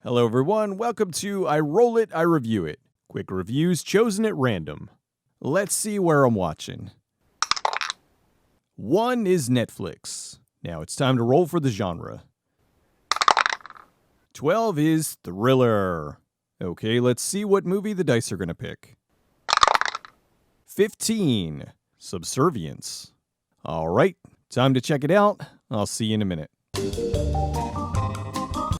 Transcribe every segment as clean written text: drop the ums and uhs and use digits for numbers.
Hello everyone, welcome to I Roll It, I Review It. Quick reviews chosen at random. Let's see where I'm watching. 1 is Netflix. Now it's time to roll for the genre. 12 is Thriller. Okay, let's see what movie the dice are going to pick. 15, Subservience. Alright, time to check it out. I'll see you in a minute.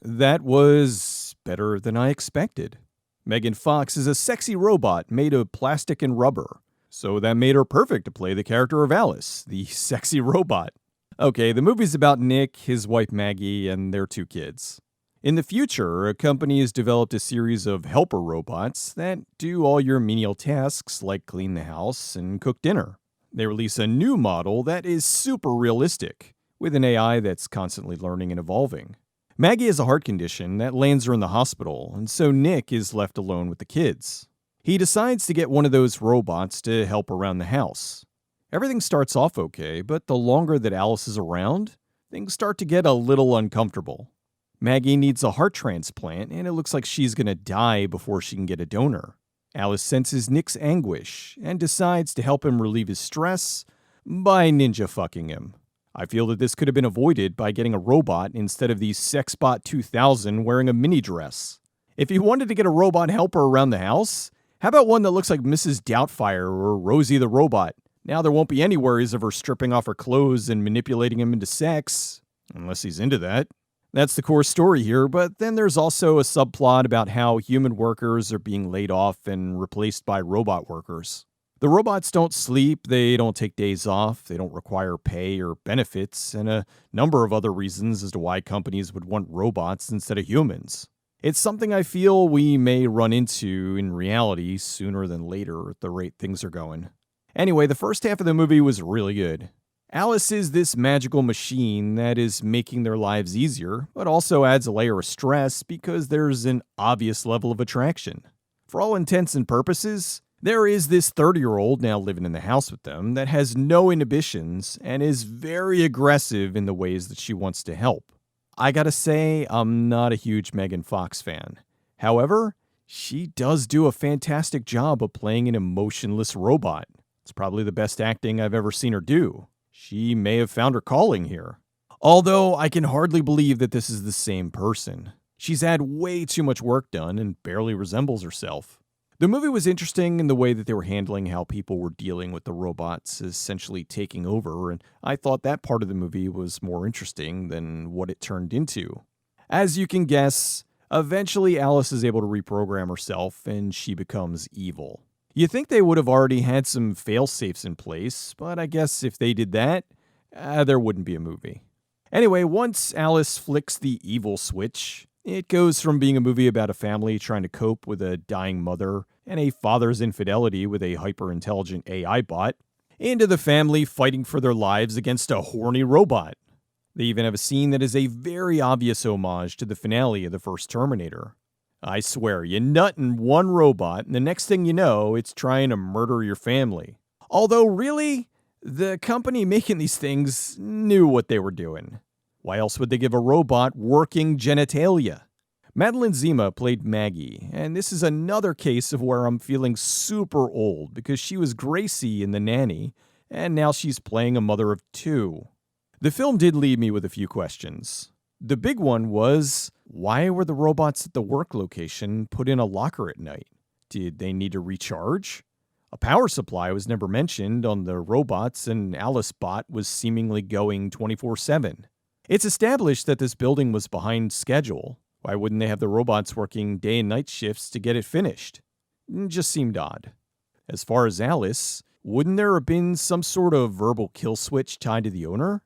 That was better than I expected. Megan Fox is a sexy robot made of plastic and rubber. So that made her perfect to play the character of Alice, the sexy robot. Okay, the movie's about Nick, his wife Maggie, and their 2 kids. In the future, a company has developed a series of helper robots that do all your menial tasks like clean the house and cook dinner. They release a new model that is super realistic, with an AI that's constantly learning and evolving. Maggie has a heart condition that lands her in the hospital, and so Nick is left alone with the kids. He decides to get one of those robots to help around the house. Everything starts off okay, but the longer that Alice is around, things start to get a little uncomfortable. Maggie needs a heart transplant, and it looks like she's going to die before she can get a donor. Alice senses Nick's anguish and decides to help him relieve his stress by ninja fucking him. I feel that this could have been avoided by getting a robot instead of the Sexbot 2000 wearing a mini dress. If you wanted to get a robot helper around the house, how about one that looks like Mrs. Doubtfire or Rosie the Robot? Now there won't be any worries of her stripping off her clothes and manipulating him into sex, unless he's into that. That's the core story here, but then there's also a subplot about how human workers are being laid off and replaced by robot workers. The robots don't sleep, they don't take days off, they don't require pay or benefits, and a number of other reasons as to why companies would want robots instead of humans. It's something I feel we may run into in reality sooner than later at the rate things are going. Anyway, the first half of the movie was really good. Alice is this magical machine that is making their lives easier, but also adds a layer of stress because there's an obvious level of attraction. For all intents and purposes, there is this 30-year-old now living in the house with them that has no inhibitions and is very aggressive in the ways that she wants to help. I gotta say, I'm not a huge Megan Fox fan. However, she does do a fantastic job of playing an emotionless robot. It's probably the best acting I've ever seen her do. She may have found her calling here. Although I can hardly believe that this is the same person. She's had way too much work done and barely resembles herself. The movie was interesting in the way that they were handling how people were dealing with the robots essentially taking over, and I thought that part of the movie was more interesting than what it turned into. As you can guess, eventually Alice is able to reprogram herself and she becomes evil. You think they would have already had some fail-safes in place, but I guess if they did that, there wouldn't be a movie. Anyway, once Alice flicks the evil switch, it goes from being a movie about a family trying to cope with a dying mother and a father's infidelity with a hyper-intelligent AI bot, into the family fighting for their lives against a horny robot. They even have a scene that is a very obvious homage to the finale of the first Terminator. I swear, you nut in one robot, and the next thing you know, it's trying to murder your family. Although, really, the company making these things knew what they were doing. Why else would they give a robot working genitalia? Madeline Zima played Maggie, and this is another case of where I'm feeling super old because she was Gracie in The Nanny, and now she's playing a mother of 2. The film did leave me with a few questions. The big one was, why were the robots at the work location put in a locker at night? Did they need to recharge? A power supply was never mentioned on the robots, and Alice Bot was seemingly going 24/7. It's established that this building was behind schedule. Why wouldn't they have the robots working day and night shifts to get it finished? It just seemed odd. As far as Alice, wouldn't there have been some sort of verbal kill switch tied to the owner?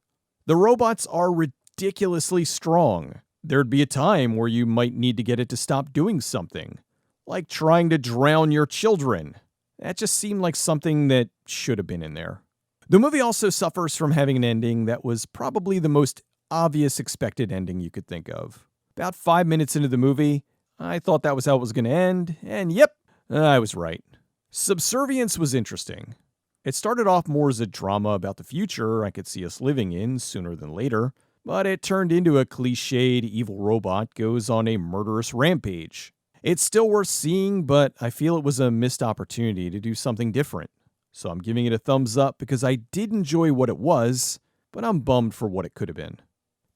The robots are ridiculously strong. There'd be a time where you might need to get it to stop doing something, like trying to drown your children. That just seemed like something that should have been in there. The movie also suffers from having an ending that was probably the most obvious expected ending you could think of. About 5 minutes into the movie, I thought that was how it was going to end, and yep, I was right. Subservience was interesting. It started off more as a drama about the future I could see us living in sooner than later, but it turned into a cliched evil robot goes on a murderous rampage. It's still worth seeing, but I feel it was a missed opportunity to do something different. So I'm giving it a thumbs up because I did enjoy what it was, but I'm bummed for what it could have been.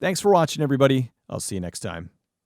Thanks for watching, everybody. I'll see you next time.